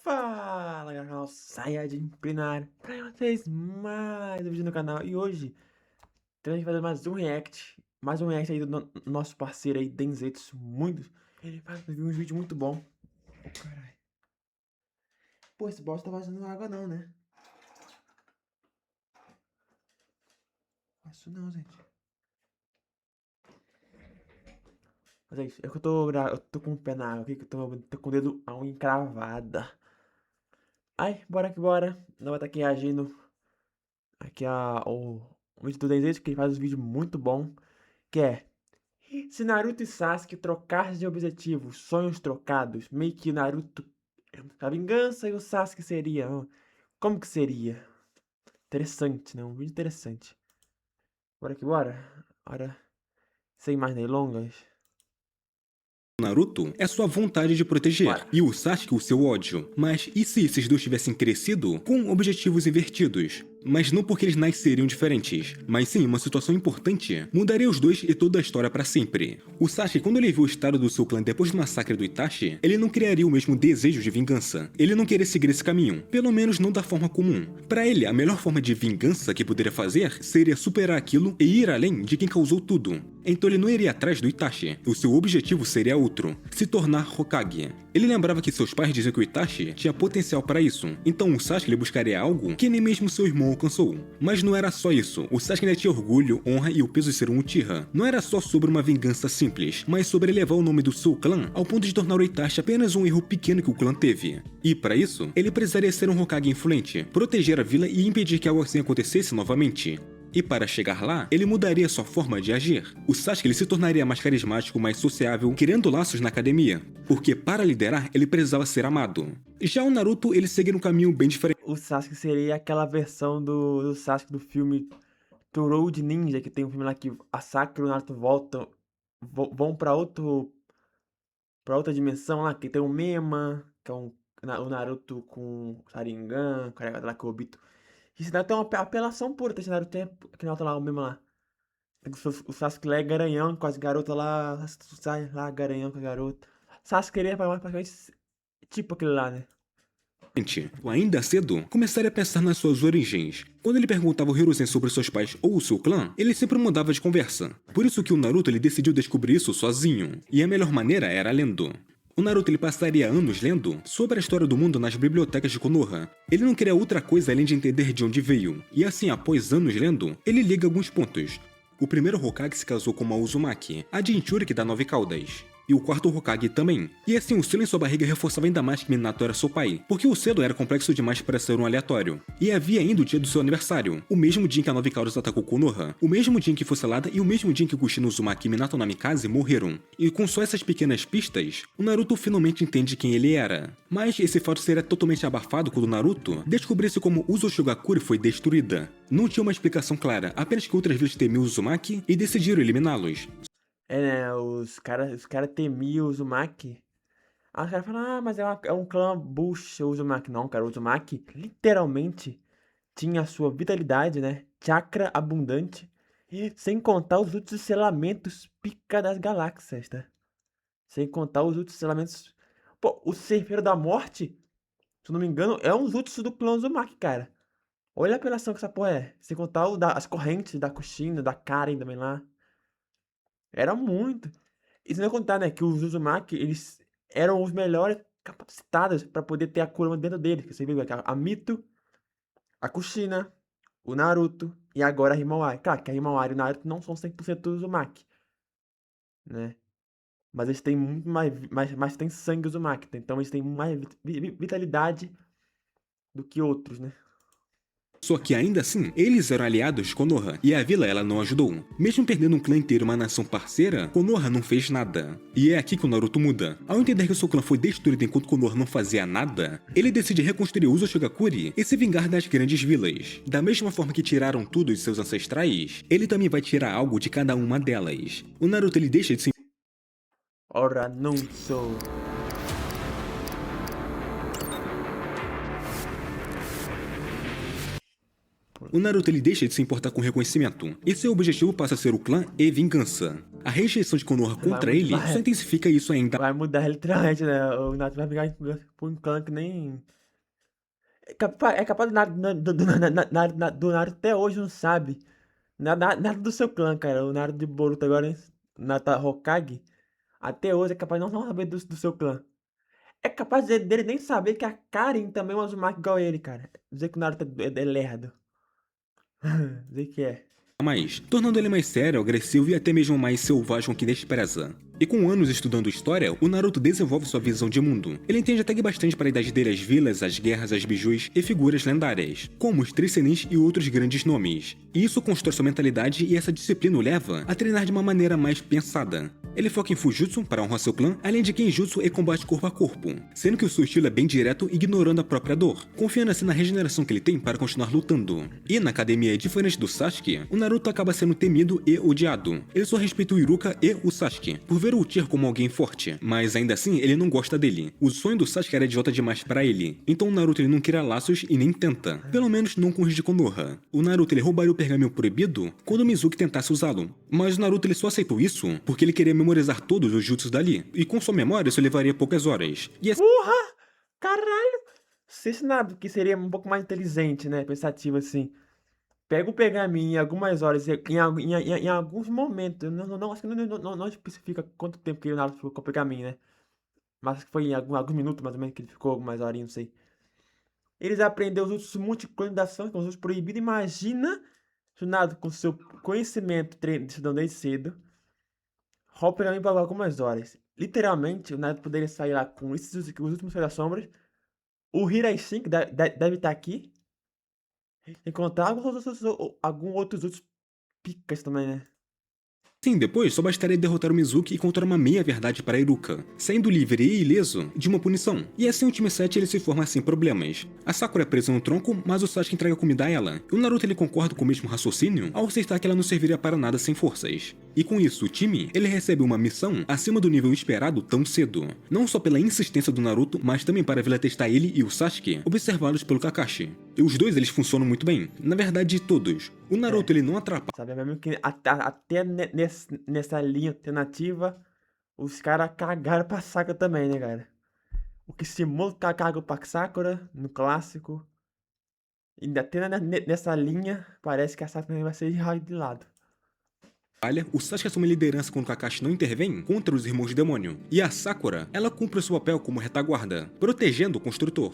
Fala galera, canal Saiyajin Plenário pra vocês mais um vídeo no canal. E hoje temos que fazer mais um react aí do nosso parceiro aí, Denzetsu. Ele faz um vídeo muito bom. Oh, caralho. Pô, esse bosta tá vazando água não, né? Não faço não, gente. Mas é isso, é que eu tô com o pé na água aqui, que eu tô com o dedo a unha encravada. Ai, bora que bora. Não vai estar aqui reagindo aqui o vídeo do Denzetsu, que ele faz um vídeo muito bom. Que é: se Naruto e Sasuke trocassem de objetivos, sonhos trocados, meio que Naruto a vingança e o Sasuke seria. Como que seria? Interessante, né? Um vídeo interessante. Bora que bora? Ora, sem mais delongas. Naruto é sua vontade de proteger, Bora. e o Sasuke o seu ódio. Mas e se esses dois tivessem crescido com objetivos invertidos? Mas não porque eles nasceriam diferentes, mas sim uma situação importante mudaria os dois e toda a história para sempre. O Sasuke, quando ele viu o estado do seu clã depois do massacre do Itachi, ele não criaria o mesmo desejo de vingança. Ele não queria seguir esse caminho, pelo menos não da forma comum. Para ele, a melhor forma de vingança que poderia fazer seria superar aquilo e ir além de quem causou tudo. Então ele não iria atrás do Itachi. O seu objetivo seria outro: se tornar Hokage. Ele lembrava que seus pais diziam que o Itachi tinha potencial para isso, então o Sasuke ele buscaria algo que nem mesmo seu irmão alcançou. Mas não era só isso, o Sasuke ainda tinha orgulho, honra e o peso de ser um Uchiha. Não era só sobre uma vingança simples, mas sobre elevar o nome do seu clã ao ponto de tornar o Itachi apenas um erro pequeno que o clã teve. E para isso, ele precisaria ser um Hokage influente, proteger a vila e impedir que algo assim acontecesse novamente. E para chegar lá, ele mudaria sua forma de agir. O Sasuke ele se tornaria mais carismático, mais sociável, criando laços na academia, porque para liderar ele precisava ser amado. Já o Naruto ele seguiria um caminho bem diferente. O Sasuke seria aquela versão do Sasuke do filme The Road Ninja, que tem um filme lá que a Sakura e o Naruto vão pra outra dimensão lá, que tem o Mema, que é o Naruto com o Sharingan, carregado lá com o Obito. Isso daí tem uma apelação pura, tá? Esse Naruto tem aquele Naruto lá, o Mema lá. O Sasuke lá é garanhão com as garotas lá, sai lá, garanhão com as garotas. Sasuke queria praticamente tipo aquele lá, né? Ainda cedo, começaria a pensar nas suas origens. Quando ele perguntava ao Hiruzen sobre seus pais ou o seu clã, ele sempre mudava de conversa. Por isso que o Naruto ele decidiu descobrir isso sozinho, e a melhor maneira era lendo. O Naruto ele passaria anos lendo sobre a história do mundo nas bibliotecas de Konoha. Ele não queria outra coisa além de entender de onde veio, e assim, após anos lendo, ele liga alguns pontos. O primeiro Hokage se casou com uma Uzumaki, a Jinchuriki da Nove Caudas. E o quarto Hokage também. E assim, o selo em sua barriga reforçava ainda mais que Minato era seu pai, porque o selo era complexo demais para ser um aleatório. E havia ainda o dia do seu aniversário, o mesmo dia em que a Nove Caudas atacou Konoha, o mesmo dia em que foi selada e o mesmo dia em que Kushina Uzumaki e Minato Namikaze morreram. E com só essas pequenas pistas, o Naruto finalmente entende quem ele era. Mas esse fato seria totalmente abafado quando Naruto descobrisse como Uzoshigakure foi destruída. Não tinha uma explicação clara, apenas que outras vilas temiam Uzumaki e decidiram eliminá-los. É, né? Os cara temiam o Uzumaki. Aí os caras falam, mas é um clã bucha, o Uzumaki. Não, cara, o Uzumaki literalmente tinha a sua vitalidade, né? Chakra abundante. E sem contar os outros selamentos pica das galáxias, tá? Sem contar os outros selamentos. Pô, o Ceifeiro da Morte, se eu não me engano, é um Jutsu do clã Uzumaki, cara. Olha a apelação que essa porra é. Sem contar as correntes da Kushina, da Karen também lá. Era muito. E sem contar, né, que os Uzumaki, eles eram os melhores capacitados pra poder ter a Kurama dentro deles. Que você viu aqui, a Mito, a Kushina, o Naruto e agora a Himawari. Claro que a Himawari e o Naruto não são 100% Uzumaki, né? Mas eles têm muito mais tem sangue Uzumaki, então eles têm mais vitalidade do que outros, né? Só que ainda assim, eles eram aliados de Konoha, e a vila ela não ajudou. Mesmo perdendo um clã inteiro e uma nação parceira, Konoha não fez nada. E é aqui que o Naruto muda. Ao entender que o seu clã foi destruído enquanto Konoha não fazia nada, ele decide reconstruir Uzoshigakure e se vingar das grandes vilas. Da mesma forma que tiraram tudo de seus ancestrais, ele também vai tirar algo de cada uma delas. O Naruto ele deixa de se Ora, não sou. O Naruto ele deixa de se importar com reconhecimento, e seu objetivo passa a ser o clã e vingança. A rejeição de Konoha contra ele só intensifica isso ainda. Vai mudar literalmente, né? O Naruto vai brigar por um clã que nem... É capaz do Naruto até hoje não sabe nada do seu clã, cara. O Naruto de Boruto agora, hein? O Naruto Hokage, até hoje é capaz de não saber do seu clã. É capaz dele nem saber que a Karen também é uma Uzumaki igual ele, cara. Dizer que o Naruto é lerdo. Dizer que é. Tornando ele mais sério, agressivo e até mesmo mais selvagem que despreza. E com anos estudando história, o Naruto desenvolve sua visão de mundo. Ele entende até que bastante para a idade dele as vilas, as guerras, as bijus e figuras lendárias, como os Três Senins e outros grandes nomes. E isso constrói sua mentalidade e essa disciplina o leva a treinar de uma maneira mais pensada. Ele foca em Fujutsu para honrar seu clã, além de Kenjutsu e combate corpo a corpo, sendo que o seu estilo é bem direto, ignorando a própria dor, confiando assim na regeneração que ele tem para continuar lutando. E na academia, diferente do Sasuke, o Naruto acaba sendo temido e odiado. Ele só respeita o Iruka e o Sasuke, por ver o Uchiha como alguém forte, mas ainda assim ele não gosta dele. O sonho do Sasuke era idiota demais para ele, então o Naruto ele não cria laços e nem tenta, pelo menos não com o de Konoha. O Naruto ele roubaria o pergaminho proibido quando o Mizuki tentasse usá-lo, mas o Naruto ele só aceitou isso porque ele queria memorizar todos os jutsus dali, e com sua memória isso levaria poucas horas. E assim, Porra! Caralho! Se esse Naruto que seria um pouco mais inteligente, né? Pensativo assim. Pega o pergaminho em algumas horas, em alguns momentos. Acho que não especifica quanto tempo que o Naruto ficou com o pergaminho, né? Mas acho que foi em alguns minutos mais ou menos que ele ficou, algumas horinhas, não sei. Eles aprenderam os outros multiclones da ação, que são os outros proibidos. Imagina se o Naruto, com seu conhecimento estudando desde cedo, rouba o pergaminho por algumas horas. Literalmente, o Naruto poderia sair lá com os últimos Senhores das Sombras. O Hiraishin, que deve estar aqui. Encontrar alguns outros picas também, né? sim, depois só bastaria derrotar o Mizuki e contar uma meia-verdade para Iruka, saindo livre e ileso de uma punição. E assim o time 7 ele se forma sem problemas. A Sakura é presa no tronco, mas o Sasuke entrega comida a ela. E o Naruto ele concorda com o mesmo raciocínio ao aceitar que ela não serviria para nada sem forças. E com isso, o time ele recebe uma missão acima do nível esperado tão cedo. Não só pela insistência do Naruto, mas também para vir a testar ele e o Sasuke, observados pelo Kakashi. E os dois eles funcionam muito bem. Na verdade, todos. O Naruto ele não atrapalha. Sabe, mesmo que até nessa linha alternativa, os caras cagaram pra Sakura também, né, cara? O que simula cagou pra Sakura no clássico. E até nessa linha, parece que a Sakura também vai ser de lado. O Sasuke assume a liderança quando Kakashi não intervém contra os irmãos demônio. E a Sakura, ela cumpre seu papel como retaguarda, protegendo o construtor.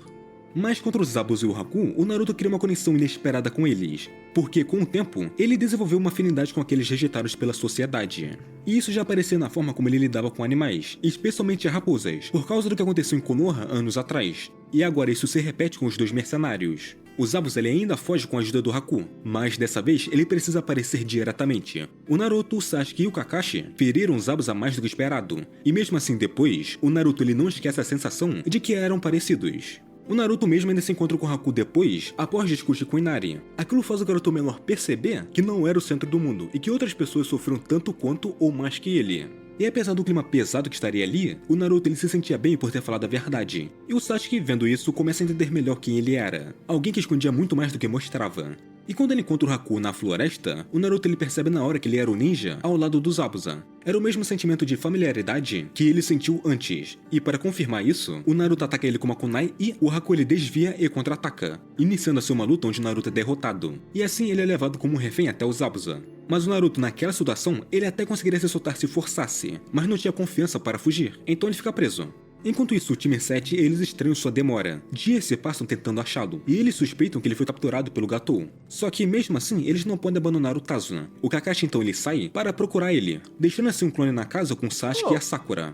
Mas contra os Zabus e o Haku, o Naruto cria uma conexão inesperada com eles, porque com o tempo, ele desenvolveu uma afinidade com aqueles rejeitados pela sociedade. E isso já aparecia na forma como ele lidava com animais, especialmente raposas, por causa do que aconteceu em Konoha anos atrás. E agora isso se repete com os dois mercenários. O Zabuza ele ainda foge com a ajuda do Haku, mas dessa vez ele precisa aparecer diretamente. O Naruto, o Sasuke e o Kakashi feriram o Zabuza mais do que esperado, e mesmo assim depois, o Naruto ele não esquece a sensação de que eram parecidos. O Naruto mesmo ainda se encontra com o Haku depois, após discutir com Inari. Aquilo faz o garoto menor perceber que não era o centro do mundo e que outras pessoas sofreram tanto quanto ou mais que ele. E apesar do clima pesado que estaria ali, o Naruto ele se sentia bem por ter falado a verdade. E o Sasuke, vendo isso, começa a entender melhor quem ele era. Alguém que escondia muito mais do que mostrava. E quando ele encontra o Haku na floresta, o Naruto ele percebe na hora que ele era o ninja ao lado do Zabuza. Era o mesmo sentimento de familiaridade que ele sentiu antes. E para confirmar isso, o Naruto ataca ele com uma kunai e o Haku ele desvia e contra-ataca, iniciando assim uma luta onde o Naruto é derrotado. E assim ele é levado como um refém até o Zabuza. Mas o Naruto naquela situação, ele até conseguiria se soltar se forçasse, mas não tinha confiança para fugir, então ele fica preso. Enquanto isso, o time 7, eles estranham sua demora. Dias se passam tentando achá-lo, e eles suspeitam que ele foi capturado pelo Gatou. Só que mesmo assim, eles não podem abandonar o Tazuna. O Kakashi então ele sai para procurar ele, deixando assim um clone na casa com o Sasuke e a Sakura.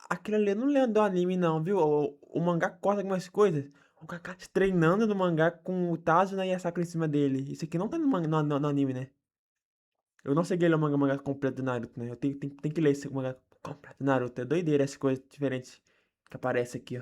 Aquilo ali eu não lembro do anime não, viu? O mangá corta algumas coisas. O Kakashi treinando no mangá com o Tazuna e a Sakura em cima dele. Isso aqui não tá no anime, né? Eu não segui ler o mangá completo do Naruto, né? Eu tenho que ler esse mangá completo do Naruto. É doideira essa coisa diferente que aparece aqui, ó.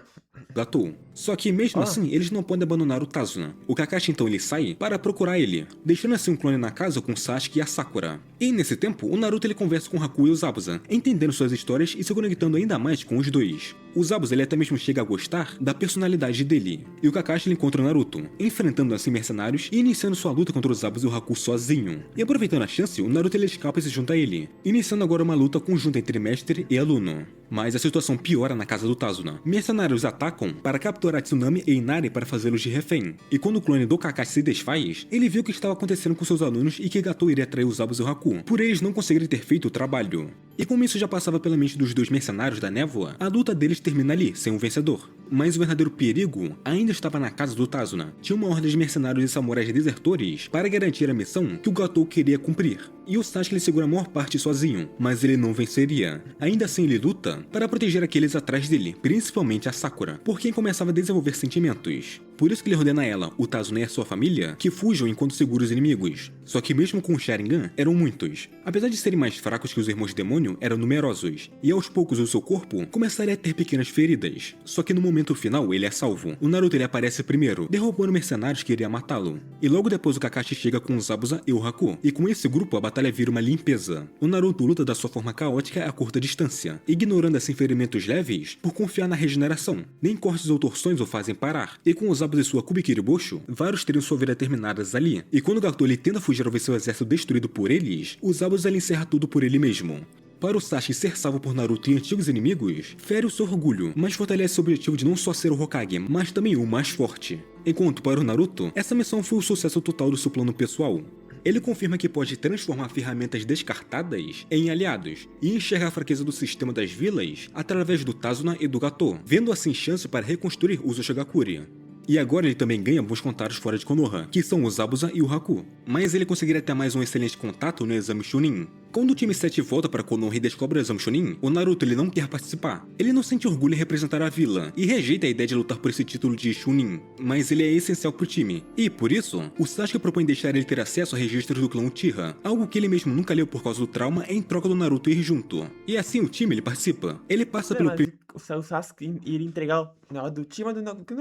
Gatou. Só que mesmo assim, eles não podem abandonar o Tazuna. O Kakashi então ele sai para procurar ele, deixando assim um clone na casa com o Sasuke e a Sakura. E nesse tempo, o Naruto ele conversa com o Haku e o Zabuza, entendendo suas histórias e se conectando ainda mais com os dois. O Zabuza ele até mesmo chega a gostar da personalidade dele. E o Kakashi ele encontra o Naruto, enfrentando assim mercenários e iniciando sua luta contra o Zabuza e o Haku sozinho. E aproveitando a chance, o Naruto ele escapa e se junta a ele, iniciando agora uma luta conjunta entre mestre e aluno. Mas a situação piora na casa do Tazuna. Mercenários atacam para capturar Tsunami e Inari para fazê-los de refém. E quando o clone do Kakashi se desfaz, ele viu o que estava acontecendo com seus alunos e que Gatou iria atrair os Zabuza e o Haku, por eles não conseguirem ter feito o trabalho. E como isso já passava pela mente dos dois mercenários da névoa, a luta deles termina ali, sem um vencedor. Mas o verdadeiro perigo ainda estava na casa do Tazuna. Tinha uma horda de mercenários e samurais desertores para garantir a missão que o Gatou queria cumprir. E o Sasuke ele segura a maior parte sozinho, mas ele não venceria. Ainda assim ele luta para proteger aqueles atrás dele, principalmente a Sakura, por quem começava a desenvolver sentimentos. Por isso que ele ordena a ela, o Tazuna e a sua família, que fujam enquanto segura os inimigos. Só que mesmo com o Sharingan, eram muitos. Apesar de serem mais fracos que os irmãos demônio, eram numerosos. E aos poucos o seu corpo começaria a ter pequenas feridas. Só que no momento final ele é salvo. O Naruto ele aparece primeiro, derrubando mercenários que iriam matá-lo. E logo depois o Kakashi chega com o Zabuza e o Haku. E com esse grupo a batalha vira uma limpeza. O Naruto luta da sua forma caótica a curta distância, ignorando assim ferimentos leves por confiar na regeneração. Nem cortes ou torções o fazem parar. E com o Zabuza e sua Kubikiri Bosho, vários teriam sua vida terminadas ali. E quando o Gatou ele tenta fugir ao ver seu exército destruído por eles, o Zabuza ele encerra tudo por ele mesmo. Para o Sasuke ser salvo por Naruto e antigos inimigos, fere o seu orgulho, mas fortalece o objetivo de não só ser o Hokage, mas também o mais forte. Enquanto para o Naruto, essa missão foi o sucesso total do seu plano pessoal. Ele confirma que pode transformar ferramentas descartadas em aliados e enxerga a fraqueza do sistema das vilas através do Tazuna e do Gatou, vendo assim chance para reconstruir o Uzumaki. E agora ele também ganha bons contatos fora de Konoha, que são o Zabuza e o Haku. Mas ele conseguiria ter mais um excelente contato no Exame Chunin. Quando o time 7 volta para Konoha e descobre o Exame Chunin, o Naruto ele não quer participar. Ele não sente orgulho em representar a vila, e rejeita a ideia de lutar por esse título de Chunin, mas ele é essencial pro time. E, por isso, o Sasuke propõe deixar ele ter acesso a registros do clã Uchiha, algo que ele mesmo nunca leu por causa do trauma em troca do Naruto ir junto. E assim o time ele participa. Ele passa pelo... O Sasuke iria entregar o negócio do time do Naruto.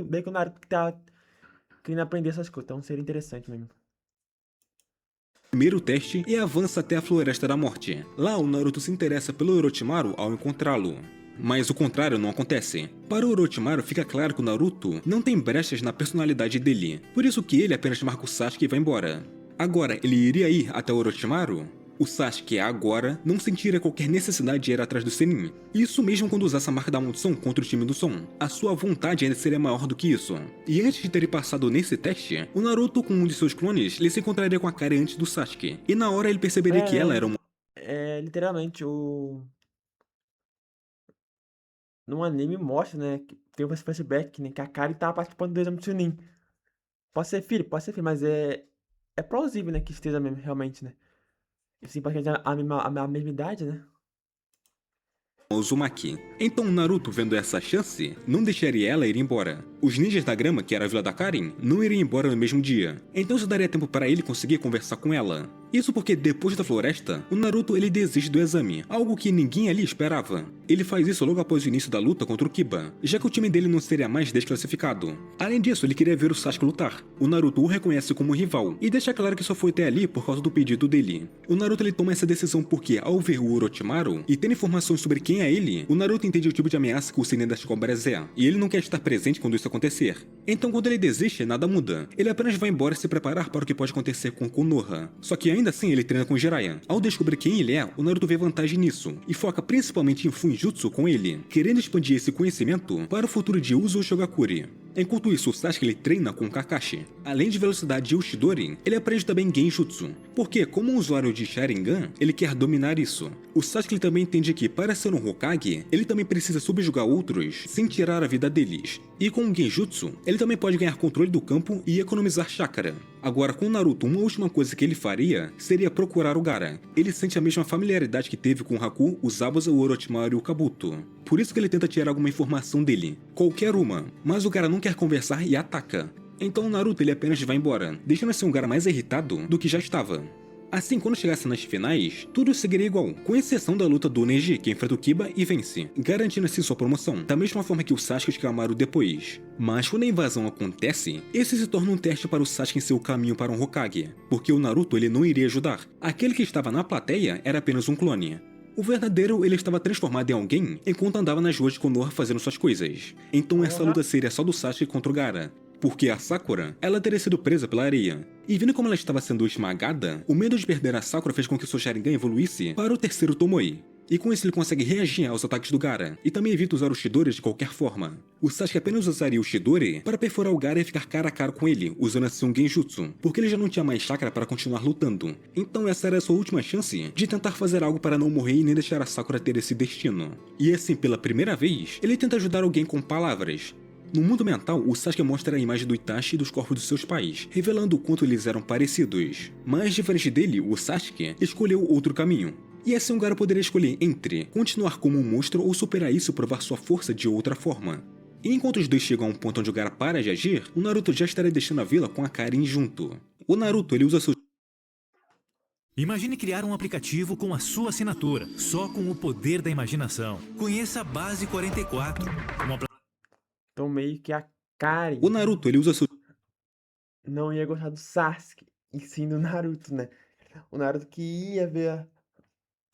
Bem que o Naruto que tá querendo aprender essas coisas, então seria interessante mesmo. Primeiro teste e avança até a Floresta da Morte. Lá o Naruto se interessa pelo Orochimaru ao encontrá-lo. Mas o contrário não acontece. Para o Orochimaru fica claro que o Naruto não tem brechas na personalidade dele, por isso que ele apenas marca o Sasuke e vai embora. Agora, ele iria ir até o Orochimaru? O Sasuke agora não sentiria qualquer necessidade de ir atrás do Sennin. Isso mesmo quando usasse a marca da maldição contra o time do som. A sua vontade ainda seria maior do que isso. E antes de ter passado nesse teste, o Naruto com um de seus clones ele se encontraria com a Kari antes do Sasuke. E na hora ele perceberia que ela era uma... Literalmente, no anime mostra, né, que tem esse flashback, né, que a Kari tava participando do Exame Chunin. Pode ser filho, mas é plausível, né, que esteja mesmo, realmente, né. Sim, porque a mesma idade, né? Uzumaki. Então Naruto, vendo essa chance, não deixaria ela ir embora. Os ninjas da grama, que era a vila da Karin, não iriam embora no mesmo dia. Então isso daria tempo para ele conseguir conversar com ela. Isso porque depois da floresta, o Naruto ele desiste do exame, algo que ninguém ali esperava. Ele faz isso logo após o início da luta contra o Kiba, já que o time dele não seria mais desclassificado. Além disso, ele queria ver o Sasuke lutar. O Naruto o reconhece como rival e deixa claro que só foi até ali por causa do pedido dele. O Naruto ele toma essa decisão porque, ao ver o Orochimaru e ter informações sobre quem é ele, o Naruto entende o tipo de ameaça que o Sennin das Cobras é, e ele não quer estar presente quando isso acontecer. Então quando ele desiste, nada muda. Ele apenas vai embora se preparar para o que pode acontecer com Konoha. Só que ainda assim ele treina com Jiraiya. Ao descobrir quem ele é, o Naruto vê vantagem nisso, e foca principalmente em Funjutsu com ele, querendo expandir esse conhecimento para o futuro de Uzo Shogakure. Enquanto isso, o Sasuke ele treina com Kakashi. Além de velocidade e Ushidori, ele aprende também Genjutsu, porque como um usuário de Sharingan, ele quer dominar isso. O Sasuke ele também entende que para ser um Hokage, ele também precisa subjugar outros sem tirar a vida deles. E com o Genjutsu, ele também pode ganhar controle do campo e economizar chakra. Agora com o Naruto, uma última coisa que ele faria seria procurar o Gaara. Ele sente a mesma familiaridade que teve com o Haku, o Zabuza, o Orochimaru e o Kabuto. Por isso que ele tenta tirar alguma informação dele, qualquer uma, mas o Gaara não quer conversar e ataca. Então o Naruto ele apenas vai embora, deixando assim um Gaara mais irritado do que já estava. Assim, quando chegasse nas finais, tudo seguiria igual, com exceção da luta do Neji, que enfrenta o Kiba e vence, garantindo assim sua promoção, da mesma forma que o Sasuke e o Shikamaru depois. Mas quando a invasão acontece, esse se torna um teste para o Sasuke em seu caminho para um Hokage, porque o Naruto ele não iria ajudar. Aquele que estava na plateia era apenas um clone. O verdadeiro, ele estava transformado em alguém enquanto andava nas ruas de Konoha fazendo suas coisas. Então essa Porra. luta seria só do Sasuke contra o Gaara. Porque a Sakura, ela teria sido presa pela areia. E vendo como ela estava sendo esmagada, o medo de perder a Sakura fez com que o seu Sharingan evoluísse para o terceiro Tomoe. E com isso ele consegue reagir aos ataques do Gaara, e também evita usar o Chidori de qualquer forma. O Sasuke apenas usaria o Chidori para perfurar o Gaara e ficar cara a cara com ele, usando assim um Genjutsu, porque ele já não tinha mais chakra para continuar lutando. Então essa era a sua última chance de tentar fazer algo para não morrer e nem deixar a Sakura ter esse destino. E assim, pela primeira vez, ele tenta ajudar alguém com palavras. No mundo mental, o Sasuke mostra a imagem do Itachi e dos corpos dos seus pais, revelando o quanto eles eram parecidos. Mas diferente dele, o Sasuke escolheu outro caminho. E assim o Gaara poderia escolher entre continuar como um monstro ou superar isso e provar sua força de outra forma. E enquanto os dois chegam a um ponto onde o Gaara para de agir, o Naruto já estaria deixando a vila com a Karin junto. O Naruto ele usa seu Imagine criar um aplicativo com a sua assinatura, só com o poder da imaginação. Conheça a Base 44, uma Então meio que a Karin O Naruto ele usa seu não ia gostar do Sasuke, e sim do Naruto, né? O Naruto que ia ver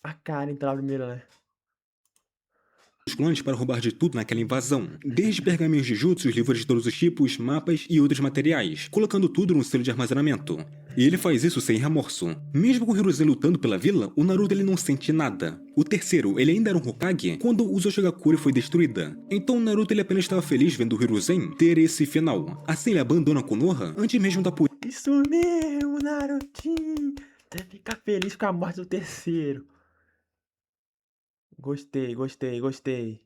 a Karin pela primeira, né? os clones para roubar de tudo naquela invasão, desde pergaminhos de jutsu, livros de todos os tipos, mapas e outros materiais, colocando tudo num selo de armazenamento. E ele faz isso sem remorso. Mesmo com o Hiruzen lutando pela vila, o Naruto ele não sente nada. O terceiro, ele ainda era um Hokage quando o Uzashigakure foi destruída. Então o Naruto ele apenas estava feliz vendo o Hiruzen ter esse final. Assim ele abandona Konoha antes mesmo da Isso mesmo, Narutinho! Deve ficar feliz com a morte do terceiro. Gostei, gostei, gostei.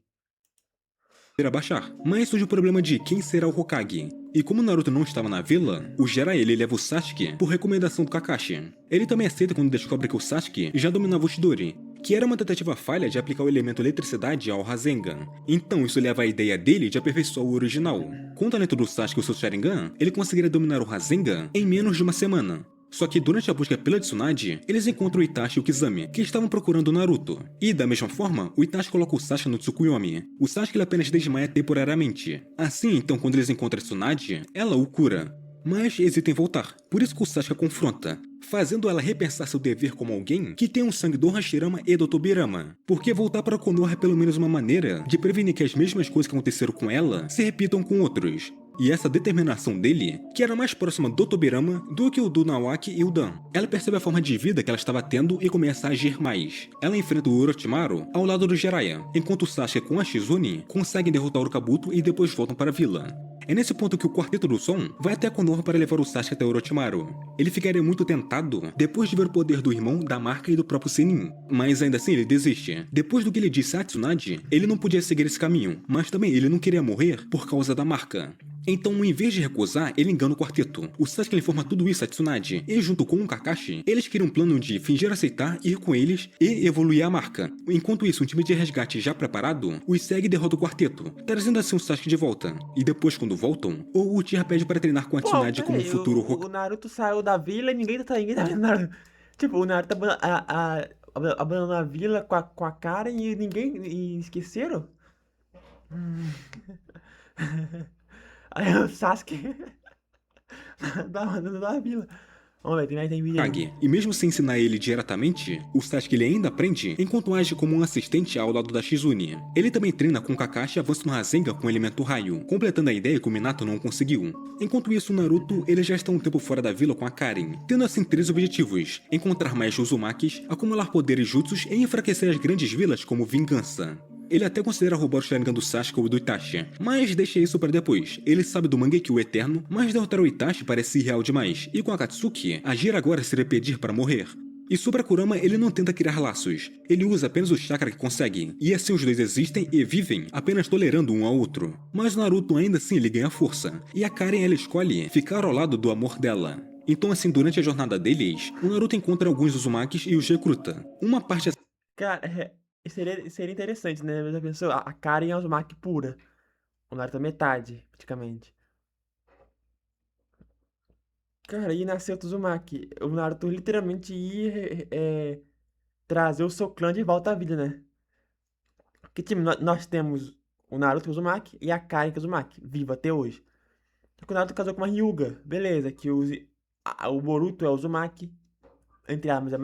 poeira baixar. Mas surge o problema de quem será o Hokage. E como Naruto não estava na vila, o Jiraiya ele leva o Sasuke por recomendação do Kakashi. Ele também aceita quando descobre que o Sasuke já dominava o Chidori, que era uma tentativa falha de aplicar o elemento eletricidade ao Rasengan. Então isso leva à ideia dele de aperfeiçoar o original. Com o talento do Sasuke e o seu Sharingan, ele conseguiria dominar o Rasengan em menos de uma semana. Só que durante a busca pela Tsunade, eles encontram o Itachi e o Kizami, que estavam procurando o Naruto. E da mesma forma, o Itachi coloca o Sasuke no Tsukuyomi. O Sasuke ele apenas desmaia temporariamente. Assim, então, quando eles encontram a Tsunade, ela o cura. Mas hesita em voltar, por isso que o Sasuke a confronta, fazendo ela repensar seu dever como alguém que tem o sangue do Hashirama e do Tobirama. Porque voltar para Konoha é pelo menos uma maneira de prevenir que as mesmas coisas que aconteceram com ela se repitam com outros. E essa determinação dele, que era mais próxima do Tobirama do que o do Nawaki e o Dan. Ela percebe a forma de vida que ela estava tendo e começa a agir mais. Ela enfrenta o Orochimaru ao lado do Jiraiya, enquanto o Sasuke com a Shizune conseguem derrotar o Kabuto e depois voltam para a vila. É nesse ponto que o Quarteto do Som vai até Konoha para levar o Sasuke até Orochimaru. Ele ficaria muito tentado depois de ver o poder do irmão, da marca e do próprio Sennin, mas ainda assim ele desiste. Depois do que ele disse a Tsunade, ele não podia seguir esse caminho, mas também ele não queria morrer por causa da marca. Então, em vez de recusar, ele engana o quarteto. O Sasuke informa tudo isso a Tsunade, e junto com o Kakashi, eles criam um plano de fingir aceitar, ir com eles e evoluir a marca. Enquanto isso, um time de resgate já preparado os segue e derrota o quarteto, trazendo assim o Sasuke de volta. E depois, quando voltam, o Uchiha pede para treinar com a Pô, Tsunade como um peraí, futuro o Hokage. Naruto saiu da vila e ninguém tá vendo Naruto. Tipo, o Naruto abandonou a vila com a Karen e ninguém. E esqueceram? Aí o Sasuke abandonou a vila. Vamos ver, tem vídeo aí. E mesmo sem ensinar ele diretamente, o Sasuke ele ainda aprende enquanto age como um assistente ao lado da Shizune. Ele também treina com Kakashi e avança no Rasengan com o elemento raio, completando a ideia que o Minato não conseguiu. Enquanto isso, o Naruto ele já está um tempo fora da vila com a Karen, tendo assim 3 objetivos: encontrar mais Uzumakis, acumular poderes jutsus e enfraquecer as grandes vilas como vingança. Ele até considera roubar o Sharingan do Sasuke ou do Itachi, mas deixa isso para depois. Ele sabe do Mangekyo Eterno, mas derrotar o Itachi parece irreal demais, e com a Akatsuki, agir agora seria pedir para morrer. E sobre a Kurama, ele não tenta criar laços, ele usa apenas o chakra que consegue, e assim os dois existem e vivem apenas tolerando um ao outro. Mas o Naruto ainda assim ele ganha força, e a Karen ela escolhe ficar ao lado do amor dela. Então assim, durante a jornada deles, o Naruto encontra alguns Uzumakis e os recruta. Uma parte Cara, seria interessante, né? Já pensou? A Karen é Uzumaki pura. O Naruto é metade, praticamente. Cara, e nasceu o Uzumaki. O Naruto literalmente ia trazer o seu clã de volta à vida, né? Porque, time, nós temos o Naruto Uzumaki e a Karen Uzumaki, viva até hoje. Só que o Naruto casou com uma Hyuga, beleza, que o Boruto é o Uzumaki, entre aspas,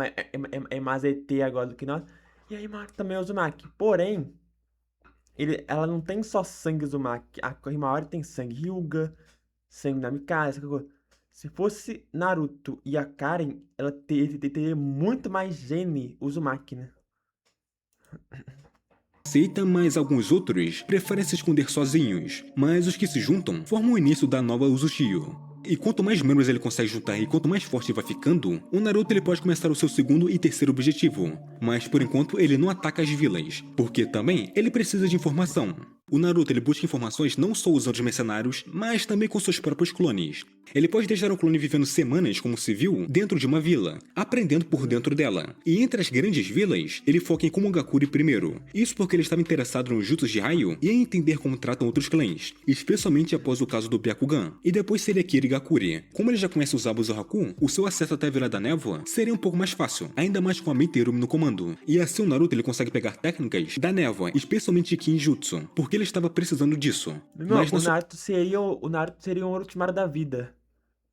é mais ET agora do que nós. E aí mata também o Uzumaki. Porém, ela não tem só sangue Uzumaki. A Himawari tem sangue Hyuga, sangue Namikaze, essa coisa. Se fosse Naruto e a Karen, ela teria muito mais gene Uzumaki, né? Aceita, mas alguns outros preferem se esconder sozinhos, mas os que se juntam formam o início da nova Uzushio. E quanto mais membros ele consegue juntar e quanto mais forte vai ficando, o Naruto ele pode começar o seu segundo e terceiro objetivo. Mas por enquanto ele não ataca as vilas, porque também ele precisa de informação. O Naruto ele busca informações não só usando os mercenários, mas também com seus próprios clones. Ele pode deixar um clone vivendo semanas como civil dentro de uma vila, aprendendo por dentro dela. E entre as grandes vilas, ele foca em Komogakure primeiro. Isso porque ele estava interessado nos jutsus de raio e em entender como tratam outros clãs, especialmente após o caso do Byakugan. E depois seria Kirigakure. Como ele já conhece os Zabuzaku, o seu acesso até a Vila da Névoa seria um pouco mais fácil, ainda mais com a Meiterumi no comando. E assim o Naruto ele consegue pegar técnicas da névoa, especialmente de Kinjutsu, porque ele estava precisando disso. Meu, Mas o na sua... Naruto seria um Orochimaru da vida.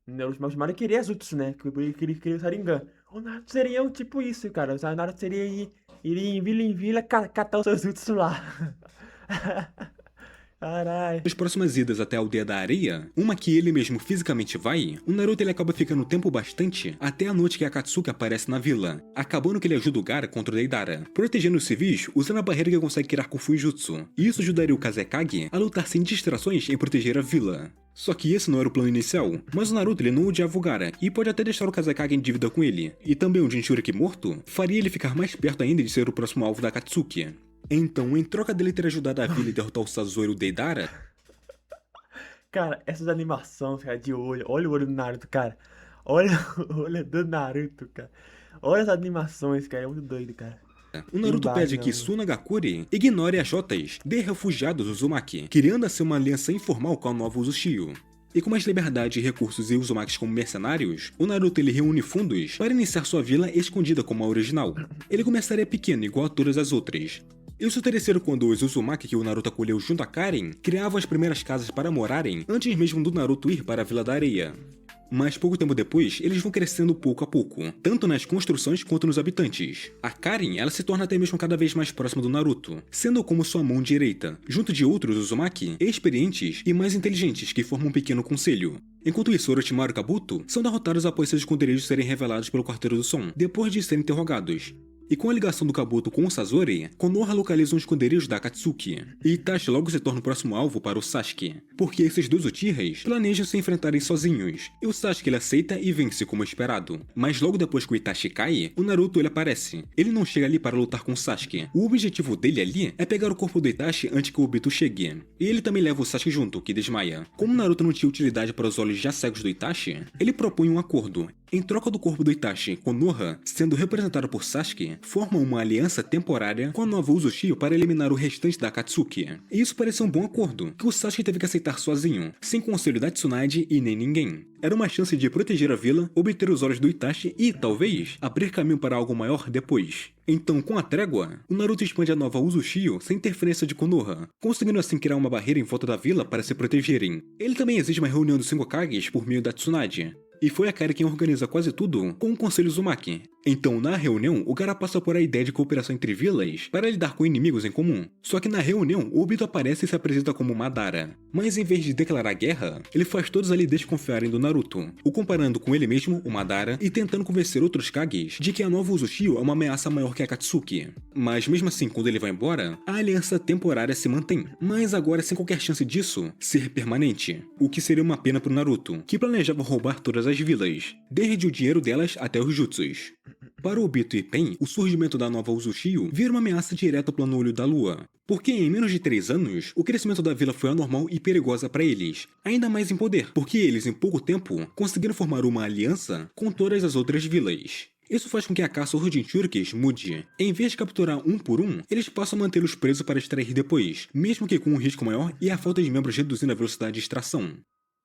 O Orochimaru queria Jutsu, né? Ele queria o Sharingan. O Naruto seria um tipo isso, cara. O Naruto seria ir em vila catar os seus Jutsu lá. Caralho. Nas próximas idas até a Aldeia da Areia, uma que ele mesmo fisicamente vai, o Naruto ele acaba ficando tempo bastante até a noite que a Akatsuki aparece na vila, acabando que ele ajuda o Gaara contra o Deidara, protegendo os civis usando a barreira que consegue criar com Fujutsu. E isso ajudaria o Kazekage a lutar sem distrações em proteger a vila. Só que esse não era o plano inicial, mas o Naruto ele não odiava o Gaara e pode até deixar o Kazekage em dívida com ele, e também o Jinchuriki morto faria ele ficar mais perto ainda de ser o próximo alvo da Akatsuki. Então, em troca dele ter ajudado a vila e derrotar o Sazori e o Deidara... Cara, essas animações, cara, de olho. Olha o olho do Naruto, cara. Olha o olho do Naruto, cara. Olha as animações, cara. É muito doido, cara. O Naruto pede que Tsunagakure ignore as jotas de refugiados Uzumaki, criando assim uma aliança informal com a nova Uzushio. E com mais liberdade e recursos e Uzumakis como mercenários, o Naruto ele reúne fundos para iniciar sua vila escondida como a original. Ele começaria pequeno igual a todas as outras. Isso teria sido quando os Uzumaki que o Naruto acolheu junto a Karen criavam as primeiras casas para morarem antes mesmo do Naruto ir para a Vila da Areia. Mas pouco tempo depois, eles vão crescendo pouco a pouco, tanto nas construções quanto nos habitantes. A Karen, ela se torna até mesmo cada vez mais próxima do Naruto, sendo como sua mão direita, junto de outros Uzumaki experientes e mais inteligentes que formam um pequeno conselho. Enquanto isso, Orochimaru e Kabuto são derrotados após seus esconderijos serem revelados pelo Quarteiro do Som, depois de serem interrogados. E com a ligação do Kabuto com o Sazori, Konoha localiza um esconderijo da Akatsuki, e Itachi logo se torna o próximo alvo para o Sasuke, porque esses dois Uchihas planejam se enfrentarem sozinhos, e o Sasuke ele aceita e vence como esperado. Mas logo depois que o Itachi cai, o Naruto ele aparece. Ele não chega ali para lutar com o Sasuke, o objetivo dele ali é pegar o corpo do Itachi antes que o Obito chegue. E ele também leva o Sasuke junto, que desmaia. Como o Naruto não tinha utilidade para os olhos já cegos do Itachi, ele propõe um acordo. Em troca do corpo do Itachi, Konoha, sendo representado por Sasuke, formam uma aliança temporária com a nova Uzushio para eliminar o restante da Akatsuki. E isso parecia um bom acordo, que o Sasuke teve que aceitar sozinho, sem conselho da Tsunade e nem ninguém. Era uma chance de proteger a vila, obter os olhos do Itachi e, talvez, abrir caminho para algo maior depois. Então, com a trégua, o Naruto expande a nova Uzushio sem interferência de Konoha, conseguindo assim criar uma barreira em volta da vila para se protegerem. Ele também exige uma reunião dos 5 Kages por meio da Tsunade. E foi a Karen quem organiza quase tudo com o Conselho Uzumaki. Então, na reunião, o Gaara passa por a ideia de cooperação entre vilas para lidar com inimigos em comum. Só que na reunião, o Obito aparece e se apresenta como Madara. Mas em vez de declarar guerra, ele faz todos ali desconfiarem do Naruto, o comparando com ele mesmo, o Madara, e tentando convencer outros Kages de que a nova Uzushio é uma ameaça maior que a Akatsuki. Mas mesmo assim, quando ele vai embora, a aliança temporária se mantém, mas agora sem qualquer chance disso ser permanente, o que seria uma pena pro Naruto, que planejava roubar todas as vilas, desde o dinheiro delas até os jutsus. Para Obito e Pen, o surgimento da nova Uzushio vira uma ameaça direta ao plano Olho da Lua, porque em menos de 3 anos, o crescimento da vila foi anormal e perigosa para eles, ainda mais em poder, porque eles em pouco tempo conseguiram formar uma aliança com todas as outras vilas. Isso faz com que a caça aos Jinchurikis mude. Em vez de capturar um por um, eles passam a mantê-los presos para extrair depois, mesmo que com um risco maior e a falta de membros reduzindo a velocidade de extração.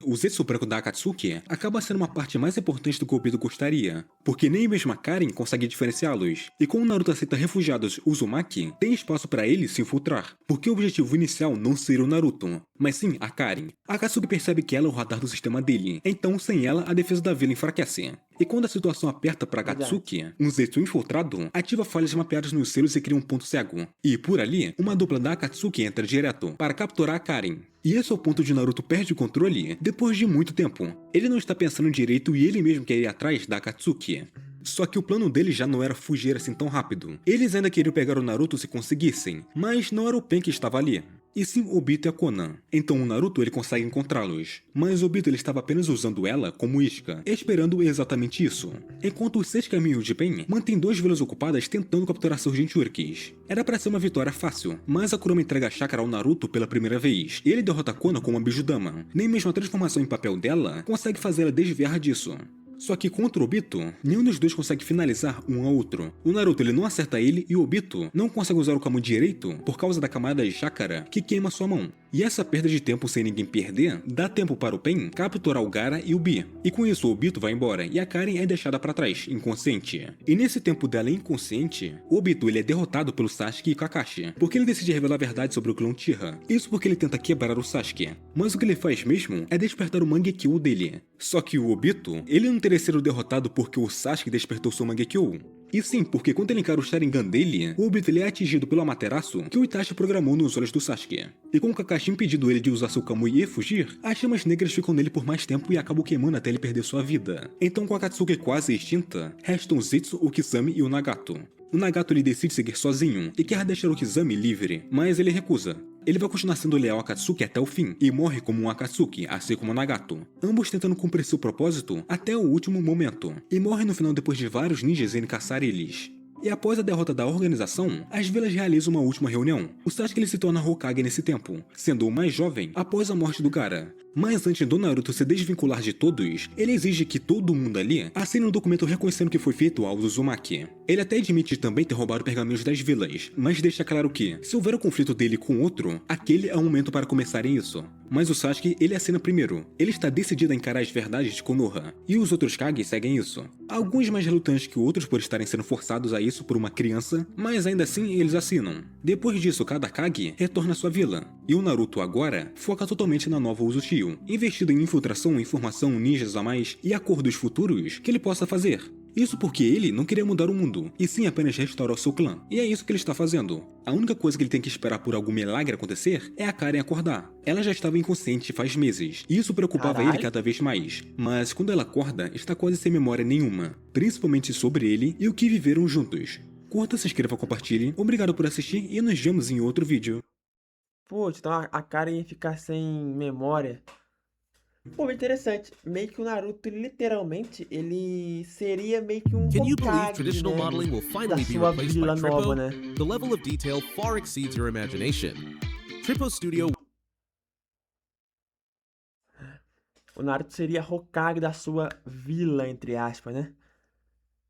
O Zetsu branco da Akatsuki acaba sendo uma parte mais importante do que o Obito gostaria, porque nem mesmo a Karen consegue diferenciá-los, e como Naruto aceita refugiados Uzumaki, tem espaço para ele se infiltrar, porque o objetivo inicial não seria o Naruto, mas sim a Karen. A Akatsuki percebe que ela é o radar do sistema dele, então sem ela a defesa da vila enfraquece. E quando a situação aperta para Akatsuki, um Zetsu infiltrado ativa falhas mapeadas nos selos e cria um ponto cego. E por ali, uma dupla da Akatsuki entra direto para capturar a Karen. E esse é o ponto de Naruto perde o controle depois de muito tempo. Ele não está pensando direito e ele mesmo quer ir atrás da Akatsuki. Só que o plano dele já não era fugir assim tão rápido. Eles ainda queriam pegar o Naruto se conseguissem, mas não era o Pen que estava ali, e sim o Obito e a Konan. Então o Naruto ele consegue encontrá-los, mas o Obito ele estava apenas usando ela como isca, esperando exatamente isso. Enquanto os 6 caminhos de Pen mantêm 2 vilas ocupadas tentando capturar seus Jinchurikis. Era para ser uma vitória fácil, mas a Kurama entrega a chakra ao Naruto pela primeira vez, e ele derrota a Konan com uma Bijudama. Nem mesmo a transformação em papel dela consegue fazer ela desviar disso. Só que contra o Obito, nenhum dos dois consegue finalizar um ao outro. O Naruto ele não acerta ele e o Obito não consegue usar o Kamo direito por causa da camada de chakra que queima sua mão. E essa perda de tempo sem ninguém perder, dá tempo para o Pen capturar o Gaara e o Bi. E com isso o Obito vai embora e a Karen é deixada para trás, inconsciente. E nesse tempo dela inconsciente, o Obito ele é derrotado pelo Sasuke e Kakashi, porque ele decide revelar a verdade sobre o clã Uchiha. Isso porque ele tenta quebrar o Sasuke. Mas o que ele faz mesmo é despertar o Mangekyo dele. Só que o Obito, ele não teria sido derrotado porque o Sasuke despertou seu Mangekyo. E sim, porque quando ele encara o Sharingan dele, o Obito ele é atingido pelo Amaterasu que o Itachi programou nos olhos do Sasuke. E com o Kakashi impedindo ele de usar seu Kamui e fugir, as chamas negras ficam nele por mais tempo e acabam queimando até ele perder sua vida. Então com a Akatsuki quase extinta, restam o Zetsu, o Kisame e o Nagato. O Nagato ele decide seguir sozinho e quer deixar o Kisame livre, mas ele recusa. Ele vai continuar sendo leal a Akatsuki até o fim, e morre como um Akatsuki, assim como o Nagato. Ambos tentando cumprir seu propósito até o último momento, e morrem no final depois de vários ninjas irem caçar eles. E após a derrota da organização, as vilas realizam uma última reunião. O Sasuke ele se torna Hokage nesse tempo, sendo o mais jovem após a morte do Gaara. Mas antes do Naruto se desvincular de todos, ele exige que todo mundo ali assine um documento reconhecendo que foi feito aos Uzumaki. Ele até admite também ter roubado pergaminhos das vilas, mas deixa claro que, se houver um conflito dele com outro, aquele é o momento para começarem isso. Mas o Sasuke, ele assina primeiro. Ele está decidido a encarar as verdades de Konoha, e os outros Kage seguem isso. Alguns mais relutantes que outros por estarem sendo forçados a isso por uma criança, mas ainda assim eles assinam. Depois disso, cada Kage retorna à sua vila, e o Naruto agora foca totalmente na nova Uzushio, investido em infiltração, informação, ninjas a mais e acordos futuros que ele possa fazer. Isso porque ele não queria mudar o mundo, e sim apenas restaurar o seu clã. E é isso que ele está fazendo. A única coisa que ele tem que esperar por algum milagre acontecer é a Karen acordar. Ela já estava inconsciente faz meses, e isso preocupava ele cada vez mais. Mas quando ela acorda, está quase sem memória nenhuma, principalmente sobre ele e o que viveram juntos. Curta, se inscreva, compartilhe, obrigado por assistir e nos vemos em outro vídeo. Pô, então a Karen ia ficar sem memória. Pô, interessante. Meio que o Naruto, literalmente, ele seria meio que um Can you believe Hokage, traditional né? modeling will Da finally be sua replaced vila by nova, Trippo? né? The level of detail far exceeds your imagination. Trippo Studio O Naruto seria Hokage da sua vila, entre aspas, né?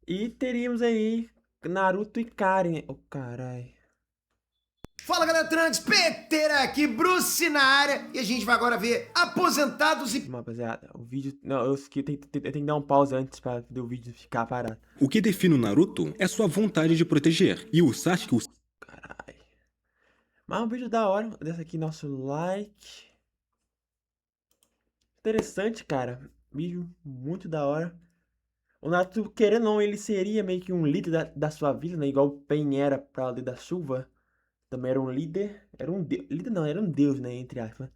E teríamos aí Naruto e Karen. Oh, carai. Fala galera, Trunks, Petera aqui, Bruce na área, e a gente vai agora ver aposentados e... Rapaziada, o vídeo... Não, eu tenho que dar um pause antes pra o vídeo ficar parado. O que define o Naruto é sua vontade de proteger, e o Sasuke Carai. Mas um vídeo da hora. Deixa aqui nosso like. Interessante, cara. Vídeo muito da hora. O Naruto, querendo ou não, ele seria meio que um líder da sua vila, né? Igual o Pain era pra Aldeia da Chuva. Também era um líder. Era um deus. Líder não, era um deus, né? Entre aspas.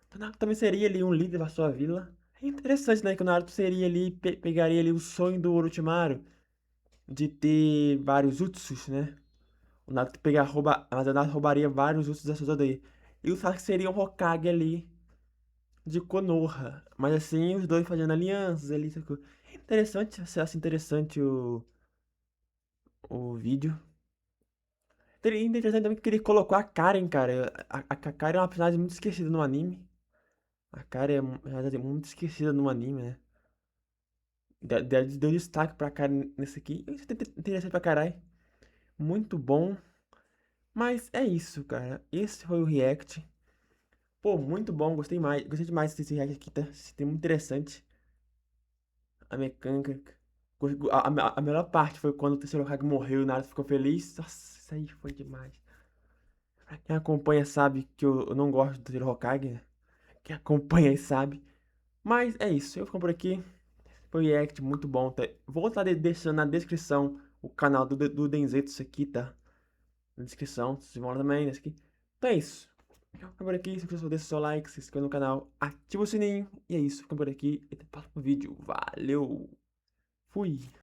Então, o Naruto também seria ali um líder da sua vila. É interessante, né? Que o Naruto seria ali. Pegaria ali o sonho do Orochimaru. De ter vários Utsus, né? O Naruto mas o Naruto roubaria vários Utsus dessas aldeias. E o Sasuke seria um Hokage ali. De Konoha. Mas assim, os dois fazendo alianças ali. Interessante. Assim, interessante o vídeo. Interessante também que ele colocou a Karen, cara. A Karen é uma personagem muito esquecida no anime. A Karen é uma personagem muito esquecida no anime, né? Deu destaque pra Karen nesse aqui. Isso é interessante pra caralho. Muito bom. Mas é isso, cara. Esse foi o react. Pô, muito bom. Gostei demais desse react aqui, tá? Tem muito interessante. A mecânica. A melhor parte foi quando o terceiro Hokage morreu e o Naruto ficou feliz. Nossa, isso aí foi demais. Pra quem acompanha sabe que eu não gosto do terceiro Hokage, né? quem acompanha aí sabe. Mas é isso, eu vou ficando por aqui. Foi react muito bom, tá? Vou estar deixando na descrição o canal do Denzeto, isso aqui, tá? Na descrição, vocês vão lá também, nesse aqui. Então é isso. Ficando por aqui, se você deixa o seu like, se inscreva no canal, ativa o sininho. E é isso, ficando por aqui e até o próximo vídeo. Valeu! Fui!